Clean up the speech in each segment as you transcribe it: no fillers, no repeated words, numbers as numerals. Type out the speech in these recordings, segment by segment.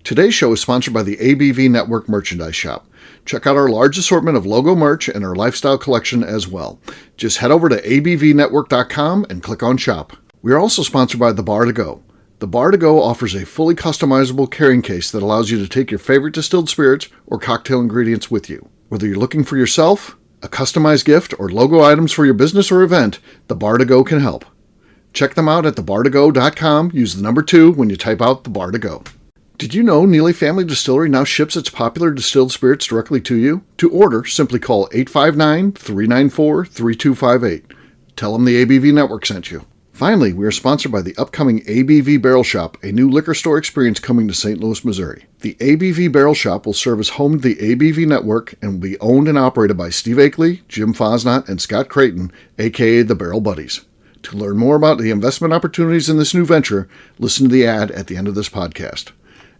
Today's show is sponsored by the ABV Network Merchandise Shop. Check out our large assortment of logo merch and our lifestyle collection as well. Just head over to abvnetwork.com and click on Shop. We are also sponsored by The Bar to Go. The Bar to Go offers a fully customizable carrying case that allows you to take your favorite distilled spirits or cocktail ingredients with you. Whether you're looking for yourself, a customized gift, or logo items for your business or event, The Bar to Go can help. Check them out at thebar2go.com. Use the number 2 when you type out The Bar to Go. Did you know Neely Family Distillery now ships its popular distilled spirits directly to you? To order, simply call 859-394-3258. Tell them the ABV Network sent you. Finally, we are sponsored by the upcoming ABV Barrel Shop, a new liquor store experience coming to St. Louis, Missouri. The ABV Barrel Shop will serve as home to the ABV Network and will be owned and operated by Steve Akeley, Jim Fosnot, and Scott Creighton, a.k.a. the Barrel Buddies. To learn more about the investment opportunities in this new venture, listen to the ad at the end of this podcast.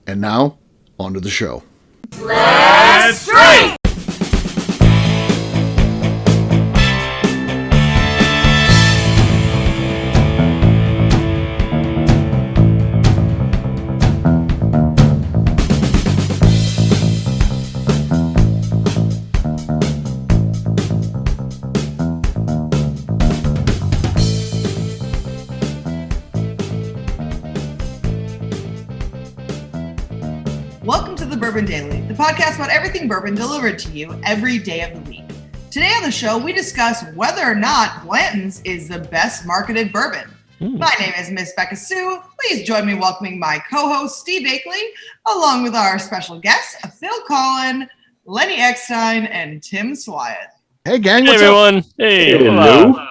And now, on to the show. Let's drink! Welcome to the Bourbon Daily, the podcast about everything bourbon delivered to you every day of the week. Today on the show, we discuss whether or not Blanton's is the best marketed bourbon. My name is Miss Beka Sue. Please join me welcoming my co-host, Steve Akeley, along with our special guests, Phil Collin, Lenny Eckstein, and Tim Swyat. Hey, gang. Hey, What's everyone. up? Hey. Hello.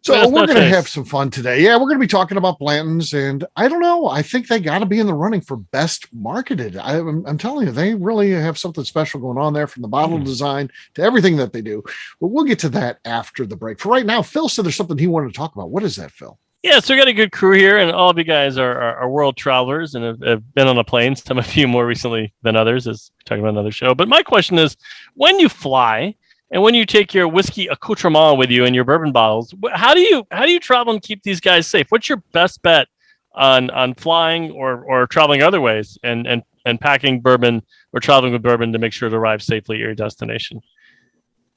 So Buenas we're going to noches. have some fun today. Yeah, we're going to be talking about Blanton's, and I don't know. I think they got to be in the running for best marketed. I'm telling you, they really have something special going on there, from the bottle design to everything that they do. But we'll get to that after the break. For right now, Phil said there's something he wanted to talk about. What is that, Phil? Yeah, so we got a good crew here, and all of you guys are world travelers and have been on a plane, some of you more recently than others, as we're talking about another show. But my question is, when you fly and when you take your whiskey accoutrement with you and your bourbon bottles, how do you travel and keep these guys safe? What's your best bet on flying or traveling other ways and packing bourbon or traveling with bourbon to make sure it arrives safely at your destination?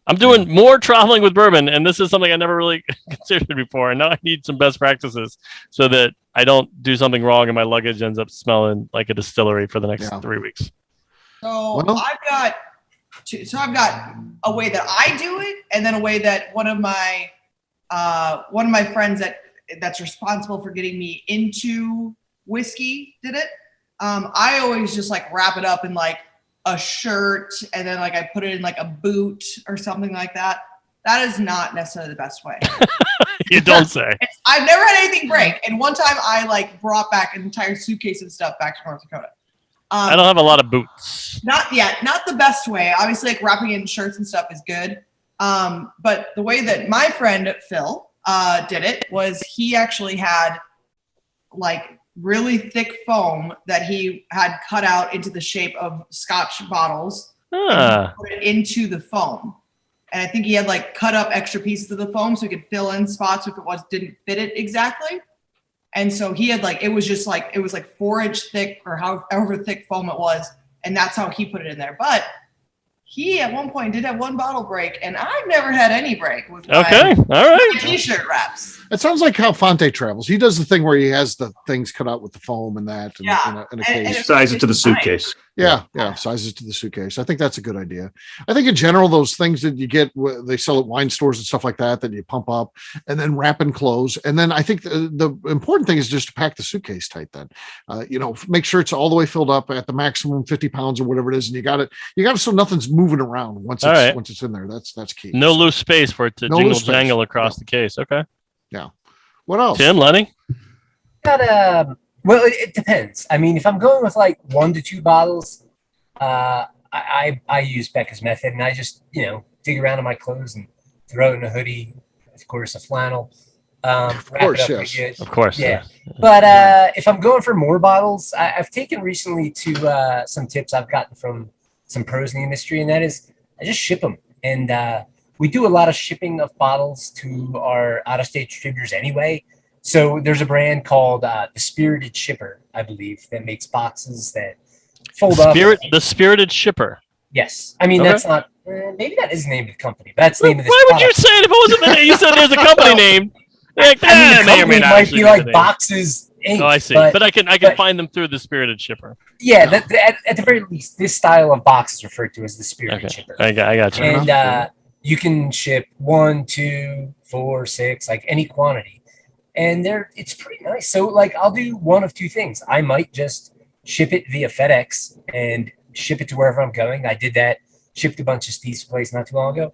I'm doing more traveling with bourbon, and this is something I never really considered before. And now I need some best practices so that I don't do something wrong and my luggage ends up smelling like a distillery for the next 3 weeks. So I've got a way that I do it, and then a way that one of my friends that's responsible for getting me into whiskey did it. I always just like wrap it up in like a shirt, and then like I put it in like a boot or something like that. That is not necessarily the best way. You don't say. I've never had anything break, and one time I like brought back an entire suitcase of stuff back to North Dakota. I don't have a lot of boots. Not the best way. Obviously, like wrapping it in shirts and stuff is good. But the way that my friend Phil did it was he actually had like really thick foam that he had cut out into the shape of Scotch bottles and put it into the foam. And I think he had like cut up extra pieces of the foam so he could fill in spots if it didn't fit it exactly. And so he had like, it was like 4-inch thick or however thick foam it was. And that's how he put it in there. But he at one point did have one bottle break, and I've never had any break with my t-shirt wraps. It sounds like how Fonte travels. He does the thing where he has the things cut out with the foam and that in a case. Size it to the suitcase. Yeah, sizes to the suitcase. I think that's a good idea. I think in general, those things that you get, they sell at wine stores and stuff like that you pump up and then wrap and close. And then I think the important thing is just to pack the suitcase tight then. Make sure it's all the way filled up at the maximum 50 pounds or whatever it is. And you got it so nothing's moving around once it's in there. That's key. No loose space for it to jangle across the case. Okay. Yeah. What else? Tim, Lenny? Well, it depends. I mean, if I'm going with like 1 to 2 bottles, I use Beka's method, and I just, dig around in my clothes and throw it in a hoodie, of course, a flannel. Of course, yes. Of course, yeah. But if I'm going for more bottles, I've taken recently to some tips I've gotten from some pros in the industry, and that is I just ship them. And we do a lot of shipping of bottles to our out-of-state distributors anyway. So there's a brand called The Spirited Shipper, I believe, that makes boxes that fold up. The Spirited Shipper. Yes. I mean, Okay. that's not, maybe that is the name of the company. But that's the name of this Why would you product. say it if it wasn't the name? You said there's a company name. Like, I mean, the may or company may not might actually be the like name. Boxes Inc. Oh, I see. But I can but- find them through the Spirited Shipper. Yeah, at the very least, this style of box is referred to as the Spirited Okay. Shipper. I got you. And you can ship 1, 2, 4, 6, like any quantity. And it's pretty nice. So like I'll do one of two things. I might just ship it via FedEx and ship it to wherever I'm going. I did that, shipped a bunch of Steve's place not too long ago.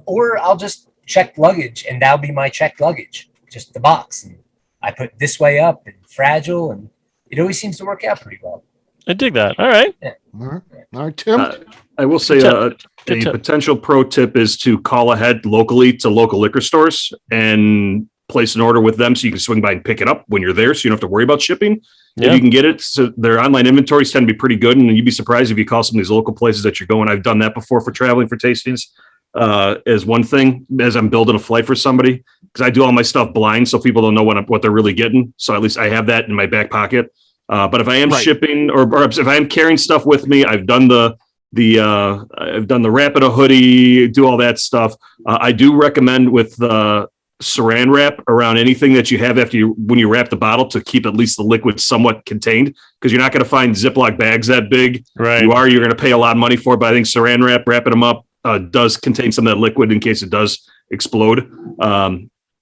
Or I'll just check luggage and that'll be my checked luggage, just the box. And I put this way up and fragile, and it always seems to work out pretty well. I dig that. All right. All right, Tim. I will say Good a tip. potential pro tip is to call ahead locally to local liquor stores and place an order with them so you can swing by and pick it up when you're there, so you don't have to worry about shipping. Yeah. If you can get it, so their online inventories tend to be pretty good, and you'd be surprised if you call some of these local places that you're going. I've done that before for traveling for tastings. As one thing, as I'm building a flight for somebody, because I do all my stuff blind, so people don't know what they're really getting. So at least I have that in my back pocket. But if I am shipping or if I am carrying stuff with me, I've done the wrap in a hoodie, do all that stuff. I do recommend with saran wrap around anything that you have when you wrap the bottle to keep at least the liquid somewhat contained, because you're not going to find Ziploc bags that big. Right. You're going to pay a lot of money for it, but I think saran wrap, wrapping them up, does contain some of that liquid in case it does explode.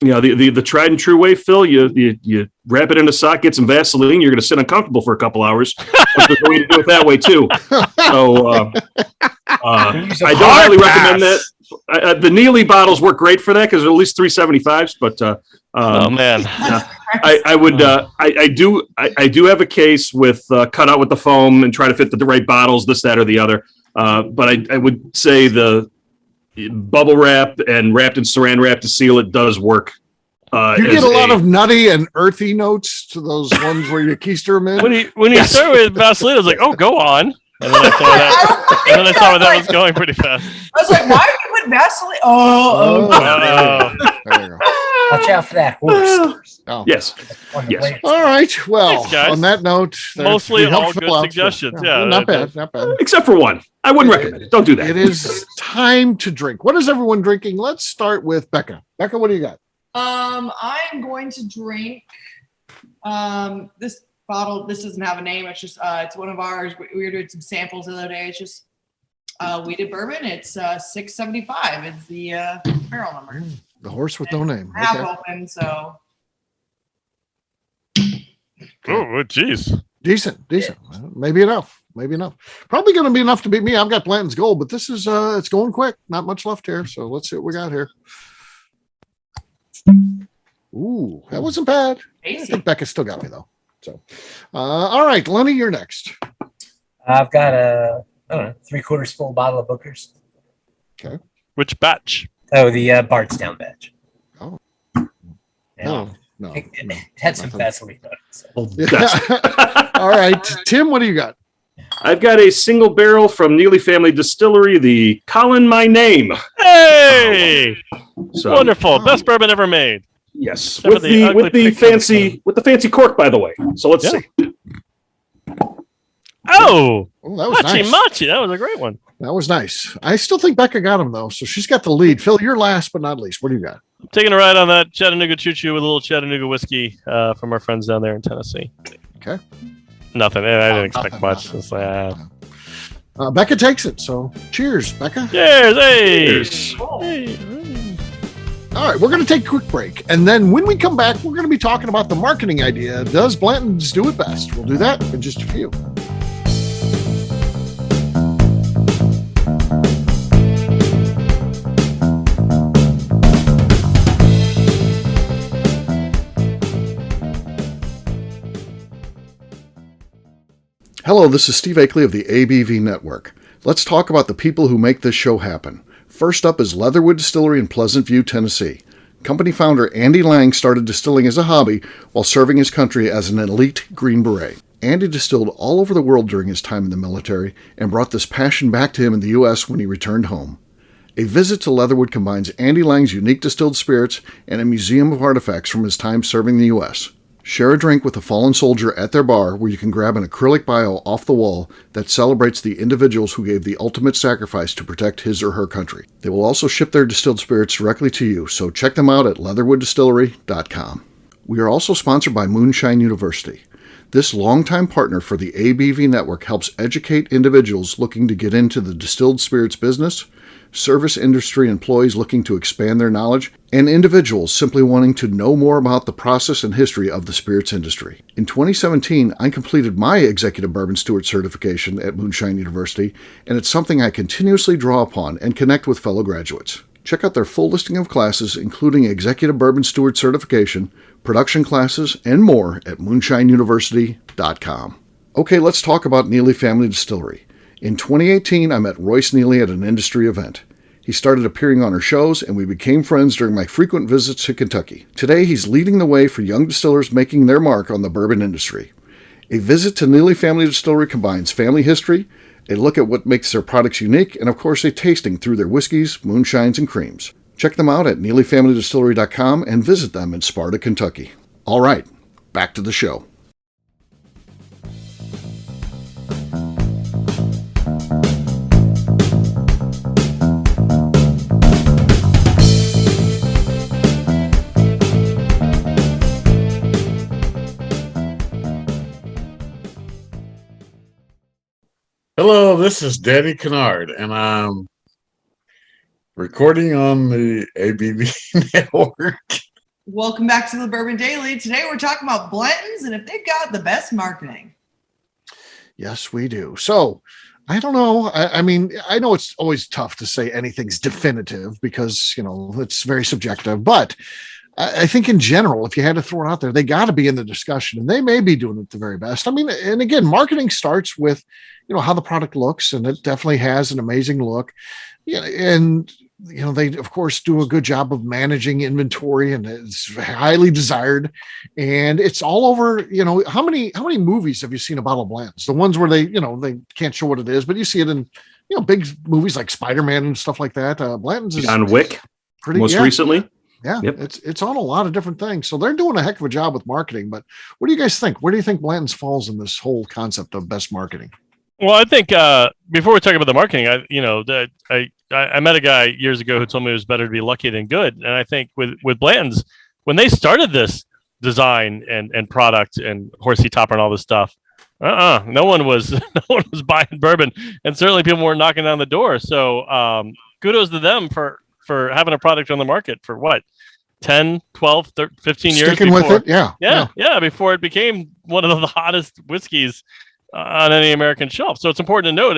The tried and true way, Phil, you wrap it in a sock, get some Vaseline, you're going to sit uncomfortable for a couple hours. But there's a way to do it that way too. So I don't highly recommend that. The Neely bottles work great for that because they're at least 375s. But Oh man. I do have a case with cut out with the foam and try to fit the right bottles, this, that, or the other. But I would say the bubble wrap and wrapped in saran wrap to seal it does work. You get a lot of nutty and earthy notes to those ones where you keister them in. When you start with Vaseline, I was like, oh, go on. And then I saw that was going pretty fast. I was like, why did you put Vaseline? There you go. Watch out for that horse. Oh. Yes. Yes. All right. Well, Thanks, guys. on that note, Mostly we helped all good Phil out. suggestions. Yeah, not bad. Not bad. Except for one. I wouldn't recommend it. Don't do that. It is time to drink. What is everyone drinking? Let's start with Beka. Beka, what do you got? I'm going to drink this bottle. This doesn't have a name. It's just it's one of ours. We were doing some samples the other day. It's just wheated bourbon. It's 675. It's the barrel number. The horse with no name. Half Okay. open, so Oh, jeez. Decent. Well, maybe enough. Probably going to be enough to beat me. I've got Blanton's gold, but this is it's going quick. Not much left here. So let's see what we got here. Ooh, that wasn't bad. I think Becca still got me though. So, all right, Lenny, you're next. I've got a 3/4 full bottle of Booker's. Okay. Which batch? Oh, the Bardstown batch. Oh. Yeah. No. It had some Vaseline on it. So. All right, Tim, what do you got? I've got a single barrel from Neely Family Distillery, the Colin My Name. Hey! So, Wonderful. Best bourbon ever made. Yes, Except for the ugly with the fancy cork, by the way. So let's see. Oh, that was nice. Machi. That was a great one. That was nice. I still think Becca got him though, so she's got the lead. Phil, you're last but not least. What do you got? I'm taking a ride on that Chattanooga Choo Choo with a little Chattanooga whiskey from our friends down there in Tennessee. Okay. Nothing. I didn't expect much. It's like, Becca takes it. So cheers, Becca. cheers. Hey. Cheers. Hey. All right, we're going to take a quick break. And then when we come back, we're going to be talking about the marketing idea. Does Blanton's do it best? We'll do that in just a few. Hello, this is Steve Akeley of the ABV Network. Let's talk about the people who make this show happen. First up is Leatherwood Distillery in Pleasant View, Tennessee. Company founder Andy Lang started distilling as a hobby while serving his country as an elite Green Beret. Andy distilled all over the world during his time in the military and brought this passion back to him in the U.S. when he returned home. A visit to Leatherwood combines Andy Lang's unique distilled spirits and a museum of artifacts from his time serving the U.S. Share a drink with a fallen soldier at their bar where you can grab an acrylic bio off the wall that celebrates the individuals who gave the ultimate sacrifice to protect his or her country. They will also ship their distilled spirits directly to you, so check them out at leatherwooddistillery.com. We are also sponsored by Moonshine University. This longtime partner for the ABV Network helps educate individuals looking to get into the distilled spirits business, service industry employees looking to expand their knowledge, and individuals simply wanting to know more about the process and history of the spirits industry. In 2017, I completed my Executive Bourbon Steward certification at Moonshine University, and it's something I continuously draw upon and connect with fellow graduates. Check out their full listing of classes, including Executive Bourbon Steward certification, production classes, and more at moonshineuniversity.com. Okay, let's talk about Neely Family Distillery. In 2018, I met Royce Neely at an industry event. He started appearing on our shows, and we became friends during my frequent visits to Kentucky. Today, he's leading the way for young distillers making their mark on the bourbon industry. A visit to Neely Family Distillery combines family history, a look at what makes their products unique, and of course a tasting through their whiskeys, moonshines, and creams. Check them out at neelyfamilydistillery.com and visit them in Sparta, Kentucky. All right, back to the show. Hello, this is Danny Kennard, and I'm recording on the ABV Network. Welcome back to the Bourbon Daily. Today we're talking about Blantons and if they've got the best marketing. Yes, we do. So, I don't know. I mean, I know it's always tough to say anything's definitive because, it's very subjective. But I think in general, if you had to throw it out there, they got to be in the discussion, and they may be doing it the very best. I mean, and again, marketing starts with, how the product looks, and it definitely has an amazing look. And they of course do a good job of managing inventory, and it's highly desired, and it's all over. How many movies have you seen about Blanton's? The ones where they can't show what it is, but you see it in big movies like Spider-Man and stuff like that. Blanton's is John Wick, recently. Yeah, yep. It's on a lot of different things. So they're doing a heck of a job with marketing. But what do you guys think? Where do you think Blanton's falls in this whole concept of best marketing? Well, I think before we talk about the marketing, I met a guy years ago who told me it was better to be lucky than good. And I think with Blanton's, when they started this design and product and horsey topper and all this stuff, no one was buying bourbon, and certainly people weren't knocking down the door. So kudos to them for having a product on the market for what, 10, 12, 13, 15 years. Sticking with it, yeah, before it became one of the hottest whiskeys on any American shelf. So it's important to note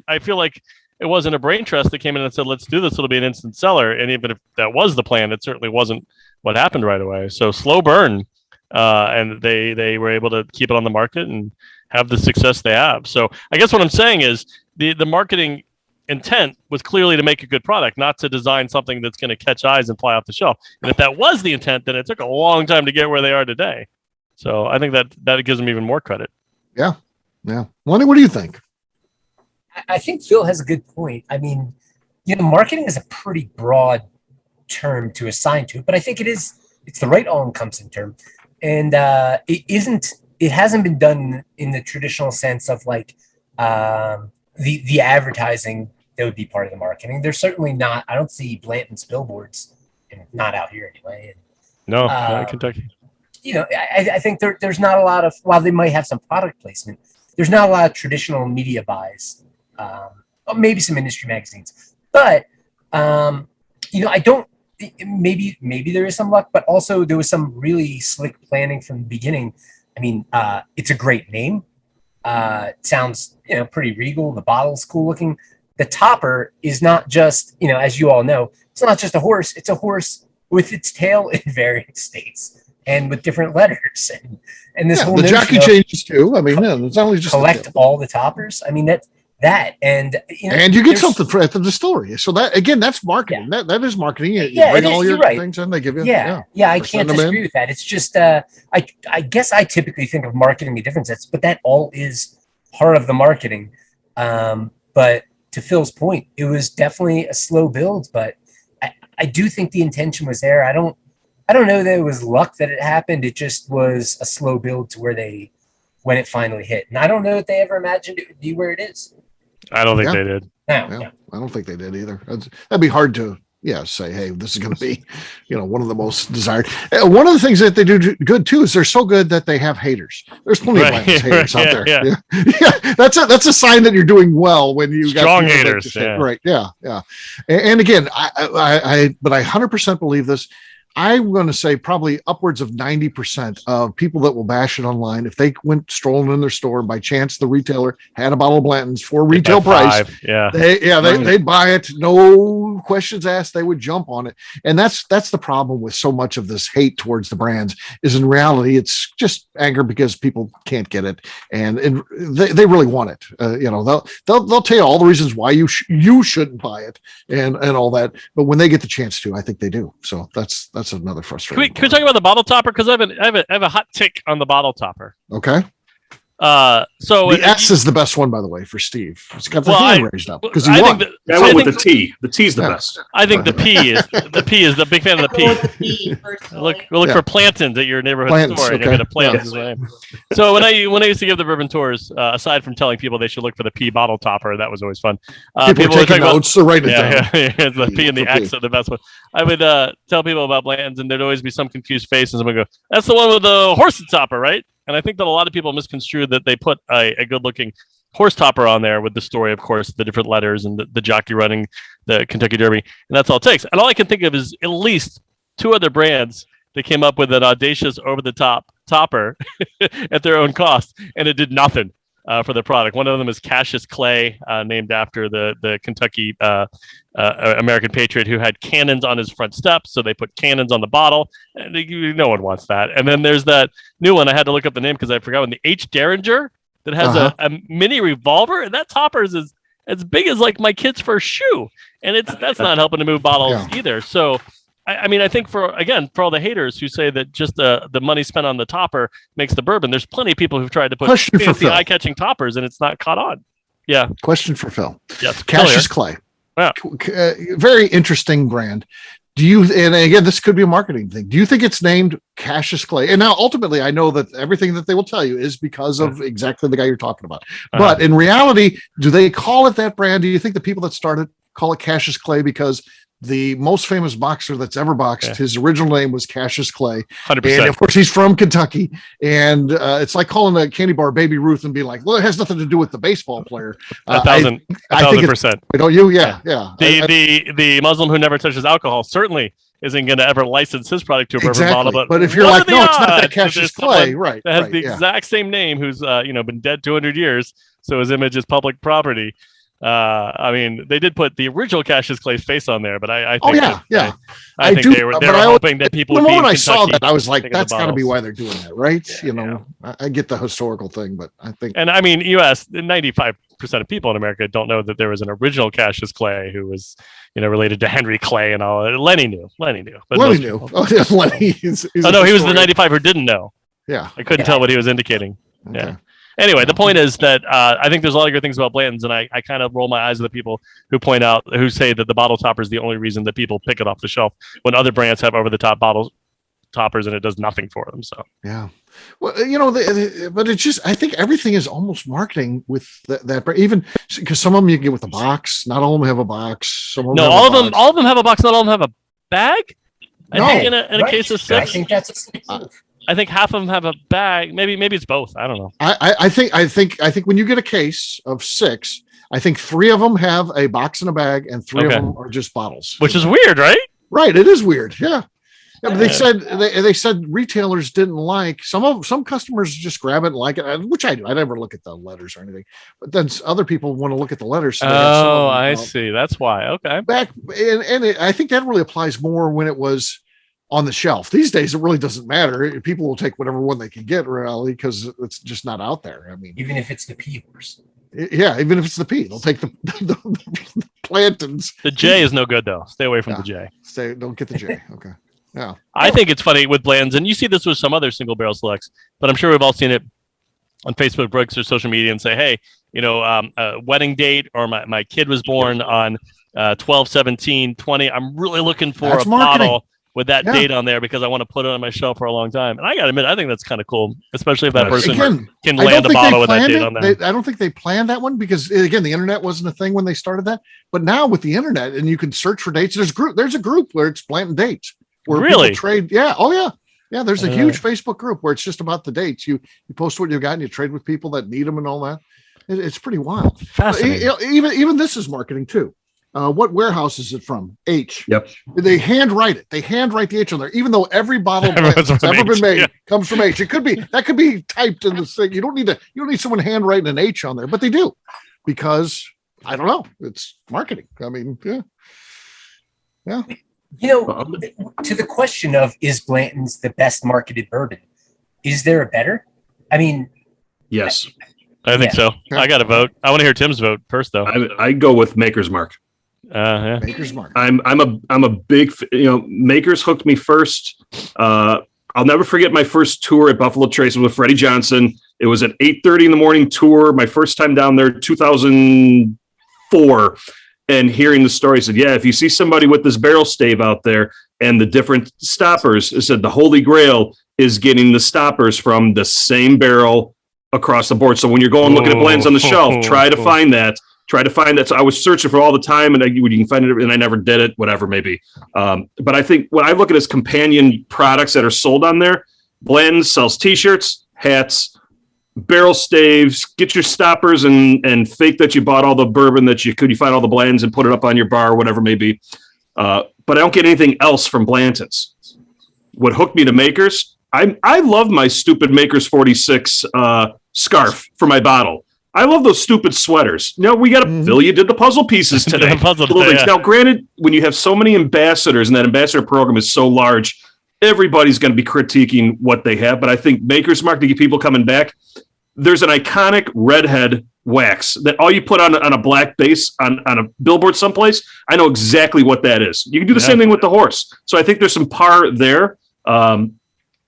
I feel like it wasn't a brain trust that came in and said, let's do this, it'll be an instant seller. And even if that was the plan, it certainly wasn't what happened right away. So slow burn, and they were able to keep it on the market and have the success they have. So I guess what I'm saying is the marketing intent was clearly to make a good product, not to design something that's going to catch eyes and fly off the shelf. And if that was the intent, then it took a long time to get where they are today. So I think that gives them even more credit. Yeah. Lenny, what do you think? I think Phil has a good point. I mean, marketing is a pretty broad term to assign to it, but I think it's the right all-encompassing term. And it hasn't been done in the traditional sense of like the advertising that would be part of the marketing. There's certainly not, I don't see Blanton's billboards, and not out here anyway. No, not in Kentucky. I think there's not a lot of, while they might have some product placement, there's not a lot of traditional media buys. Maybe some industry magazines, but I don't. Maybe there is some luck, but also there was some really slick planning from the beginning. I mean, it's a great name. It sounds pretty regal. The bottle's cool looking. The topper is not just as you all know, it's not just a horse. It's a horse with its tail in various states and with different letters and this whole the jockey changes too. I mean, it's not only just collect all the toppers. I mean and you get something at the distillery. So that again, that's marketing. Yeah. That is marketing. You bring all your things in, they give you. Yeah. I can't disagree with that. It's just I guess I typically think of marketing in different sets, but that all is part of the marketing. But to Phil's point, it was definitely a slow build, but I do think the intention was there. I don't know that it was luck that it happened. It just was a slow build to when it finally hit. And I don't know if they ever imagined it would be where it is. I don't think they did. No. I don't think they did either. That'd be hard to say, hey, this is going to be, one of the most desired. One of the things that they do good too is they're so good that they have haters. There's plenty of Blanton's haters out there. Yeah. That's a sign that you're doing well when you strong got haters. Right. Yeah. And again, I 100% believe this. I'm going to say probably upwards of 90% of people that will bash it online, if they went strolling in their store and by chance the retailer had a bottle of Blanton's for retail price, they'd buy it. No questions asked. They would jump on it. And that's the problem with so much of this hate towards the brands is in reality, it's just anger because people can't get it. And they really want it. They'll tell you all the reasons why you shouldn't buy it and all that. But when they get the chance to, I think they do. So that's another frustrating. Can we talk about the bottle topper? Because I have a hot take on the bottle topper. Okay. So the S is the best one, by the way, for Steve. It's got the hand raised up because he won. I went with the T. The T is the best. I think the P is the big fan of the P. Look for Plantons at your neighborhood store. Okay. Plantons. So when I used to give the bourbon tours, aside from telling people they should look for the P bottle topper, that was always fun. People were taking notes, so write it down. The P and the X are the best one. I would tell people about Plantons, and there'd always be some confused face, and someone would go, "That's the one with the horse topper, right?" And I think that a lot of people misconstrued that they put a good-looking horse topper on there with the story, of course, the different letters and the jockey running the Kentucky Derby, and that's all it takes. And all I can think of is at least two other brands that came up with an audacious, over-the-top topper at their own cost, and it did nothing for the product. One of them is Cassius Clay, named after the Kentucky American patriot who had cannons on his front steps, so they put cannons on the bottle, and no one wants that. And then there's that new one, I had to look up the name because I forgot one, the H. Derringer, that has a mini revolver, and that topper is as big as like my kid's first shoe, and that's not helping to move bottles either. So I think for all the haters who say that just the money spent on the topper makes the bourbon, there's plenty of people who've tried to put fancy eye-catching toppers and it's not caught on. Yeah. Question for Phil. Yes. Cassius Clay. Wow. Very interesting brand. And again, this could be a marketing thing. Do you think it's named Cassius Clay? And now ultimately I know that everything that they will tell you is because of exactly the guy you're talking about. But in reality, do they call it that brand? Do you think the people that started call it Cassius Clay because the most famous boxer that's ever boxed, his original name was Cassius Clay. 100%. And of course, he's from Kentucky. And it's like calling a candy bar Baby Ruth and being like, well, it has nothing to do with the baseball player. 1,000%. Don't you? Yeah. The Muslim who never touches alcohol certainly isn't going to ever license his product to a bourbon bottle. But if you're like, no, it's not that Cassius Clay, right? That has the exact same name, who's been dead 200 years, so his image is public property. They did put the original Cassius Clay's face on there, but I think I think they were hoping that people. The moment I saw that, I was like, "That's got to be why they're doing that, right?" I get the historical thing, but I think, and I mean, U.S. 95% of people in America don't know that there was an original Cassius Clay who was, related to Henry Clay and all. Lenny knew. But Lenny knew. Oh, yeah, Lenny. He was the 95 who didn't know. Yeah, I couldn't tell what he was indicating. Okay. Yeah. Anyway, the point is that I think there's a lot of good things about Blanton's, and I kind of roll my eyes at the people who say that the bottle topper is the only reason that people pick it off the shelf when other brands have over-the-top bottle toppers and it does nothing for them. So yeah, well, but it's just, I think everything is almost marketing with that brand, even because some of them you can get with a box. Not all of them have a box. All of them have a box. Not all of them have a bag. I think in a case of 6. I think that's I think half of them have a bag. Maybe it's both. I don't know. I think when you get a case of 6, I think 3 of them have a box and a bag, and 3 of them are just bottles. Which is weird, right? Right. It is weird. Yeah. But they said retailers didn't like some customers just grab it and like it, which I do. I never look at the letters or anything, but then other people want to look at the letters. So I see. That's why. Okay. I think that really applies more when it was on the shelf. These days, it really doesn't matter. People will take whatever one they can get, really, because it's just not out there. I mean, even if it's the P horse. Yeah, even if it's the P, they'll take the Plantons. The J is no good though. Stay away from the J. Don't get the J. Okay. Yeah. I think it's funny with Blanton's, and you see this with some other single barrel selects, but I'm sure we've all seen it on Facebook groups or social media and say, hey, a wedding date, or my kid was born on 12/17/20. I'm really looking for a bottle with that date on there because I want to put it on my shelf for a long time. And I got to admit, I think that's kind of cool, especially if that person can land a bottle with that date on there. I don't think they planned that one because, again, the internet wasn't a thing when they started that. But now with the internet, and you can search for dates, there's a group where it's Blanton dates where people trade. Yeah. Oh, yeah. Yeah. There's a huge Facebook group where it's just about the dates. You post what you got and you trade with people that need them and all that. It's pretty wild. Fascinating. Even this is marketing too. What warehouse is it from? H. Yep. They handwrite it. They handwrite the H on there, even though every bottle that's ever been made comes from H. It could be typed in the thing. You don't need someone handwriting an H on there, but they do because I don't know. It's marketing. I mean, yeah. To the question of is Blanton's the best marketed bourbon? Is there a better? I mean, yes, I think so. I got to vote. I want to hear Tim's vote first, though. I go with Maker's Mark. Maker's Mark. I'm a big, Maker's hooked me first. I'll never forget my first tour at Buffalo Trace with Freddie Johnson. It was an 8:30 in the morning tour. My first time down there, 2004, and hearing the story, said, "Yeah, if you see somebody with this barrel stave out there and the different stoppers," it said the Holy Grail is getting the stoppers from the same barrel across the board. So when you're going looking at blends on the shelf, try to find that. So I was searching for all the time, and you can find it, and I never did it, whatever, maybe. But I think when I look at as companion products that are sold on there, Blanton sells T-shirts, hats, barrel staves. Get your stoppers and fake that you bought all the bourbon that you could. You find all the blends and put it up on your bar, or whatever, maybe. But I don't get anything else from Blanton's. What hooked me to Makers? I love my stupid Makers 46 scarf for my bottle. I love those stupid sweaters. We got to Phil, you did the puzzle pieces today. Now, granted, when you have so many ambassadors and that ambassador program is so large, everybody's going to be critiquing what they have. But I think Maker's Mark, to get people coming back, there's an iconic redhead wax that all you put on a black base on a billboard someplace. I know exactly what that is. You can do the same thing with the horse. So I think there's some par there.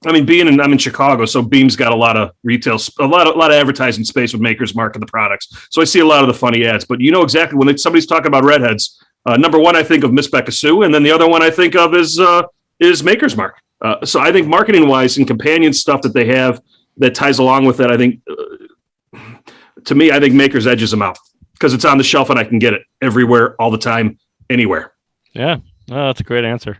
I'm in Chicago, so Beam's got a lot of retail, a lot of advertising space with Maker's Mark and the products. So I see a lot of the funny ads, but you know exactly when somebody's talking about redheads. Number one, I think of Miss Beka Sue, and then the other one I think of is Maker's Mark. So I think marketing wise and companion stuff that they have that ties along with that, I think to me, I think Maker's edges them out because it's on the shelf and I can get it everywhere, all the time, anywhere. Yeah, that's a gregreat answer.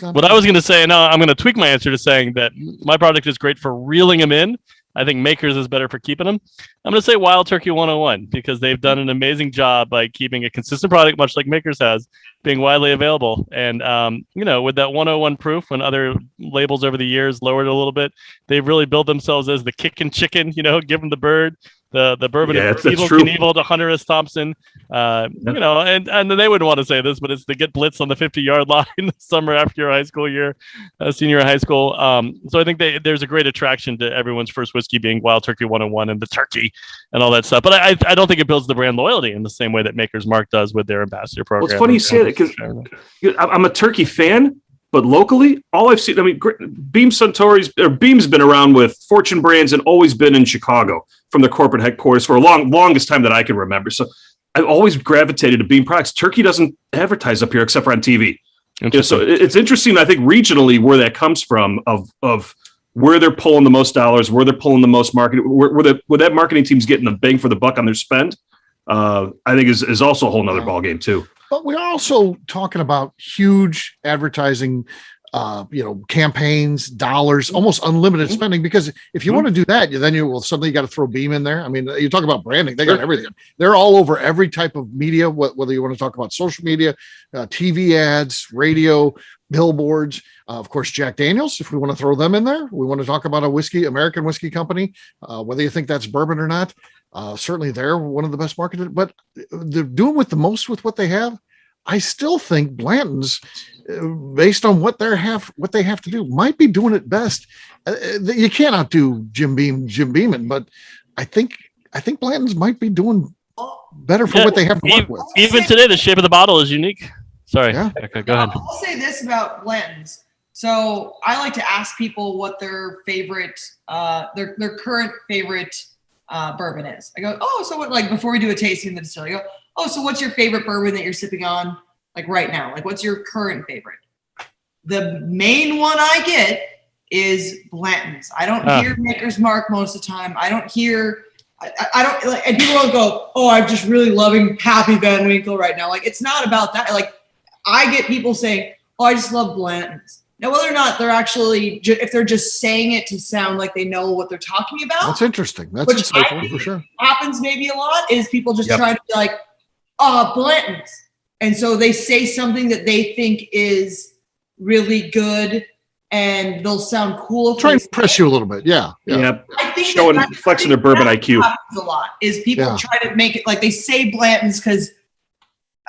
What I was going to say, no, I'm going to tweak my answer to saying that my product is great for reeling them in. I think Maker's is better for keeping them. I'm going to say Wild Turkey 101 because they've done an amazing job by keeping a consistent product, much like Maker's has, being widely available. And, with that 101 proof, when other labels over the years lowered a little bit, they've really built themselves as the kicking chicken, give them the bird. The bourbon is Evil Knievel to Hunter S. Thompson, and they wouldn't want to say this, but it's to get blitzed on the 50-yard line the summer after your high school year, senior high school. So I think there's a great attraction to everyone's first whiskey being Wild Turkey 101 and the turkey and all that stuff. But I don't think it builds the brand loyalty in the same way that Maker's Mark does with their ambassador program. Well, it's funny you say that because I'm a turkey fan. But locally, all I've seen, Beam's been around with Fortune Brands and always been in Chicago from the corporate headquarters for a longest time that I can remember. So I've always gravitated to Beam products. Turkey doesn't advertise up here except for on TV. So it's interesting, I think, regionally where that comes from of where they're pulling the most dollars, where they're pulling the most market, where that marketing team's getting the bang for the buck on their spend. I think is also a whole nother ballgame too. But we're also talking about huge advertising, campaigns, dollars, almost unlimited spending. Because if you want to do that, then suddenly you got to throw Beam in there. I mean, you talk about branding; they got everything. They're all over every type of media. Whether you want to talk about social media, TV ads, radio, billboards, of course, Jack Daniels. If we want to throw them in there, we want to talk about American whiskey company. Whether you think that's bourbon or not. Certainly they're one of the best marketed, but they're doing with the most with what they have. I still think Blanton's, based on what they have to do, might be doing it best. You can't outdo Jim Beam, but I think Blanton's might be doing better for what they have to work with. Even today, the shape of the bottle is unique. Sorry, go ahead. I'll say this about Blanton's. So I like to ask people what their favorite, their current favorite bourbon is. I go, so what, like before we do a tasting in the distillery, I go, so what's your favorite bourbon that you're sipping on like right now? Like what's your current favorite? the main one I get is Blanton's. I don't hear Maker's Mark most of the time. I don't hear, I don't, like, and people don't go, oh, I'm just really loving Happy Van Winkle right now. Like, it's not about that. Like, I get people saying, oh, I just love Blanton's. Now, whether or not they're actually, if they're just saying it to sound like they know what they're talking about. That's interesting. That's insightful for sure. Happens maybe a lot is people just try to be like, Blanton's. And so they say something that they think is really good and they'll sound cool. Try to press you a little bit. Yeah. I think showing, flexing their bourbon IQ. Happens a lot is people try to make it like they say Blanton's because,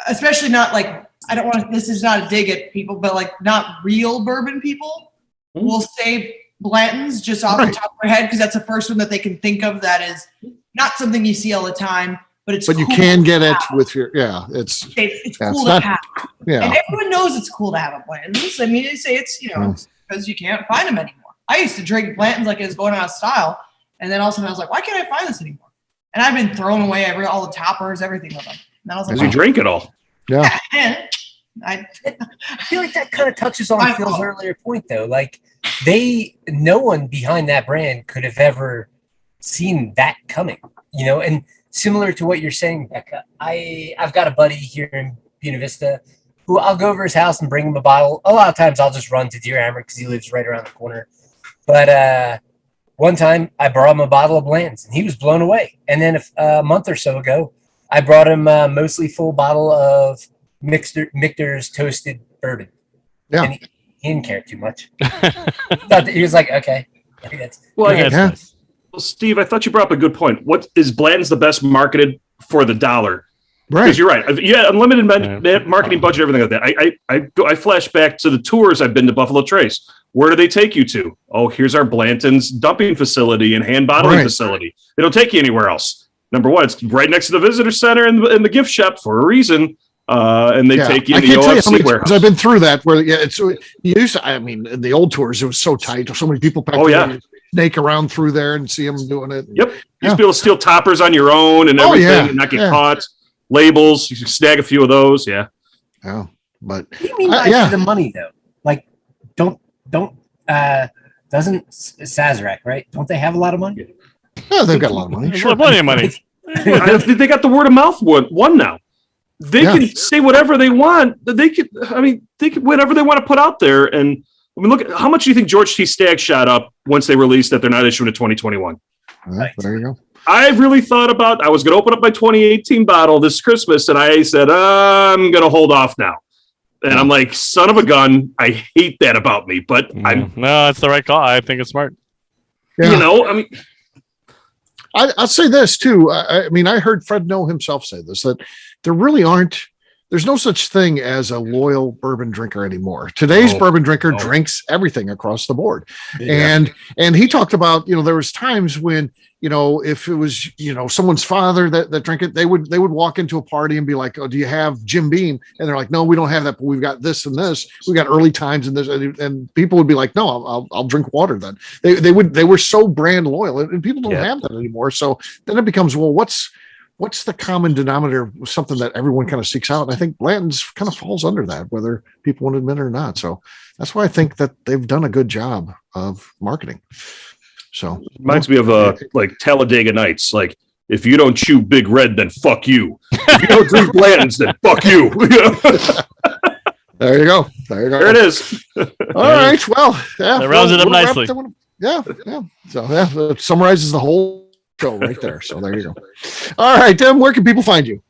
especially not like, I don't want to, this is not a dig at people, but like not real bourbon people will say Blanton's just off the top of their head because that's the first one that they can think of that is not something you see all the time, but it's But cool you can get it with your, it's cool to have. Yeah. And everyone knows it's cool to have a Blanton's. I mean, they say it's, because you can't find them anymore. I used to drink Blanton's like it was going out of style. And then all of a sudden I was like, why can't I find this anymore? And I've been throwing away all the toppers, everything with them. And I was like, you drink it all. Yeah. I feel like that kind of touches on Phil's earlier point, though. Like, no one behind that brand could have ever seen that coming, And similar to what you're saying, Beka, I've got a buddy here in Buena Vista who I'll go over his house and bring him a bottle. A lot of times I'll just run to Deer Hammer because he lives right around the corner. But one time I brought him a bottle of Blanton's and he was blown away. And then a month or so ago, I brought him a mostly full bottle of Michter's toasted bourbon. Yeah. And he didn't care too much. He was like, okay. Well, Steve, I thought you brought up a good point. What is Blanton's the best marketed for the dollar? Right. Because you're right. Yeah, unlimited marketing budget, everything like that. I flash back to the tours I've been to Buffalo Trace. Where do they take you to? Oh, here's our Blanton's dumping facility and hand bottling facility. They don't take you anywhere else. Number one, it's right next to the visitor center and the gift shop for a reason. And they take you in the OFC warehouse. I've been through that where it's used to, I mean, in the old tours, it was so tight. So many people snake around through there and see them doing it. Yep. You used to be able to steal toppers on your own and everything and not get caught. Labels, you can snag a few of those. Yeah. Yeah. But what do you mean by the money though? Like, doesn't Sazerac, right? Don't they have a lot of money? Yeah, they've got a lot of money. Sure. Plenty of money. They got the word of mouth one now. They can say whatever they want. They could whatever they want to put out there. And I mean, look at how much do you think George T. Stagg shot up once they released that they're not issuing a 2021? There you go. I really thought I was going to open up my 2018 bottle this Christmas, and I said, I'm going to hold off now. And I'm like, son of a gun. I hate that about me, but no, that's the right call. I think it's smart. Yeah. I mean, I'll say this too. I mean, I heard Fred Noe himself say this, that there's no such thing as a loyal bourbon drinker anymore. Today's bourbon drinker drinks everything across the board. Yeah. And he talked about, there was times when, if it was, someone's father that drank it, they would walk into a party and be like, oh, do you have Jim Beam? And they're like, no, we don't have that, but we've got this and this. We got early times and this, and people would be like, no, I'll drink water then. They were so brand loyal, and people don't have that anymore. So then it becomes, well, what's the common denominator of something that everyone kind of seeks out? And I think Blanton's kind of falls under that, whether people want to admit it or not. So that's why I think that they've done a good job of marketing. So reminds me of like Talladega Nights. Like, if you don't chew Big Red, then fuck you. If you don't drink Blanton's, then fuck you. There you go. There it is. All right. Well, that rounds it up nicely. Yeah. So that summarizes the whole show right there. So there you go. All right, Tim, where can people find you?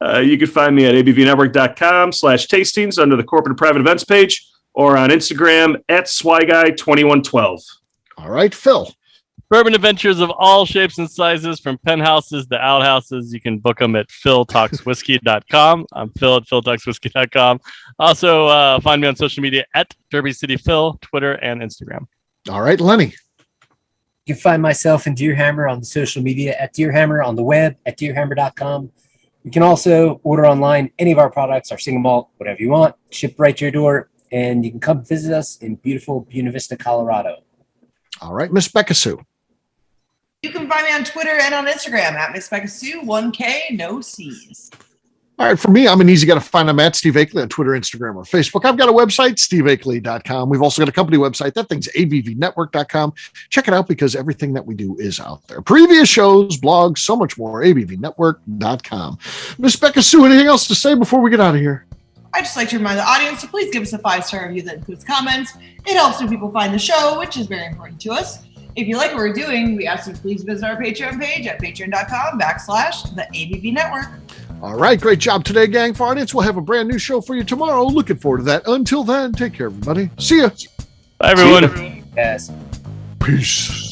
You can find me at abvnetwork.com/tastings under the corporate and private events page, or on Instagram at swyguy2112. All right, Phil. Bourbon adventures of all shapes and sizes, from penthouses to outhouses. You can book them at philtalkswhiskey.com. I'm Phil at philtalkswhiskey.com. Also, find me on social media at Derby City Phil, Twitter and Instagram. All right, Lenny. You can find myself and Deer Hammer on the social media at Deer Hammer, on the web at deerhammer.com. You can also order online any of our products, our single malt, whatever you want, shipped right to your door, and you can come visit us in beautiful Buena Vista, Colorado. All right, Miss Beka Sue. You can find me on Twitter and on Instagram at Miss Beka Sue, 1K, no C's. All right, for me, I'm an easy guy to find. I'm at Steve Akeley on Twitter, Instagram, or Facebook. I've got a website, steveakeley.com. We've also got a company website. That thing's abvnetwork.com. Check it out because everything that we do is out there. Previous shows, blogs, so much more, abvnetwork.com. Miss Beka Sue, anything else to say before we get out of here? I'd just like to remind the audience to please give us a 5-star review that includes comments. It helps when people find the show, which is very important to us. If you like what we're doing, we ask you to please visit our Patreon page at patreon.com/the ABV Network. All right, great job today, gang. For audience, we'll have a brand new show for you tomorrow. Looking forward to that. Until then, take care, everybody. See ya. Bye, everyone. Yes. Peace.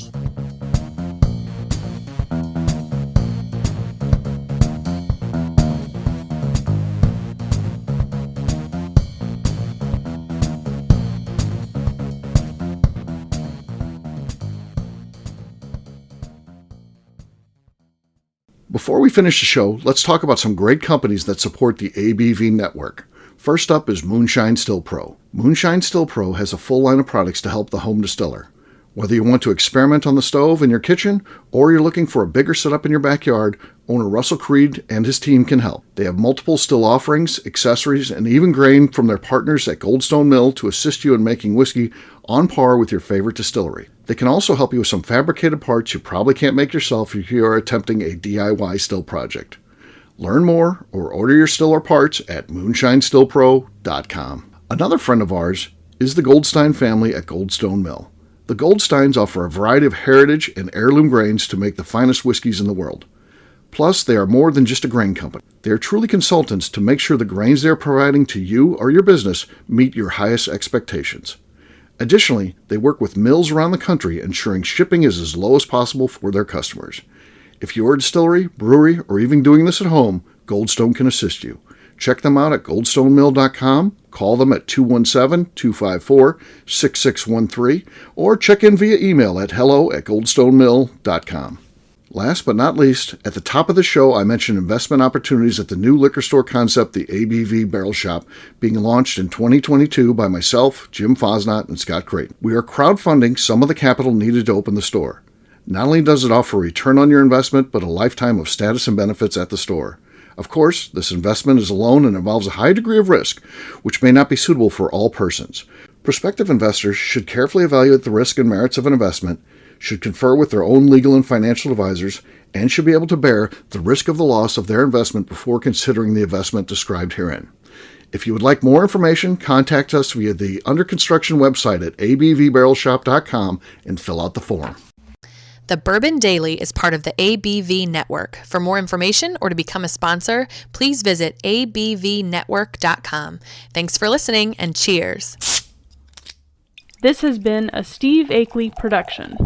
Before we finish the show, let's talk about some great companies that support the ABV network. First up is Moonshine Still Pro. Moonshine Still Pro has a full line of products to help the home distiller. Whether you want to experiment on the stove in your kitchen or you're looking for a bigger setup in your backyard, owner Russell Creed and his team can help. They have multiple still offerings, accessories, and even grain from their partners at Goldstone Mill to assist you in making whiskey on par with your favorite distillery. They can also help you with some fabricated parts you probably can't make yourself if you are attempting a DIY still project. Learn more or order your still or parts at moonshinestillpro.com. Another friend of ours is the Goldstein family at Goldstone Mill. The Goldsteins offer a variety of heritage and heirloom grains to make the finest whiskeys in the world. Plus, they are more than just a grain company. They are truly consultants to make sure the grains they are providing to you or your business meet your highest expectations. Additionally, they work with mills around the country, ensuring shipping is as low as possible for their customers. If you're a distillery, brewery, or even doing this at home, Goldstone can assist you. Check them out at goldstonemill.com, call them at 217-254-6613, or check in via email at hello@goldstonemill.com. Last but not least, at the top of the show, I mentioned investment opportunities at the new liquor store concept, the ABV Barrel Shop, being launched in 2022 by myself, Jim Fosnot, and Scott Creighton. We are crowdfunding some of the capital needed to open the store. Not only does it offer a return on your investment, but a lifetime of status and benefits at the store. Of course, this investment is a loan and involves a high degree of risk, which may not be suitable for all persons. Prospective investors should carefully evaluate the risk and merits of an investment, should confer with their own legal and financial advisors, and should be able to bear the risk of the loss of their investment before considering the investment described herein. If you would like more information, contact us via the under construction website at abvbarrelshop.com and fill out the form. The Bourbon Daily is part of the ABV Network. For more information or to become a sponsor, please visit abvnetwork.com. Thanks for listening and cheers. This has been a Steve Akeley production.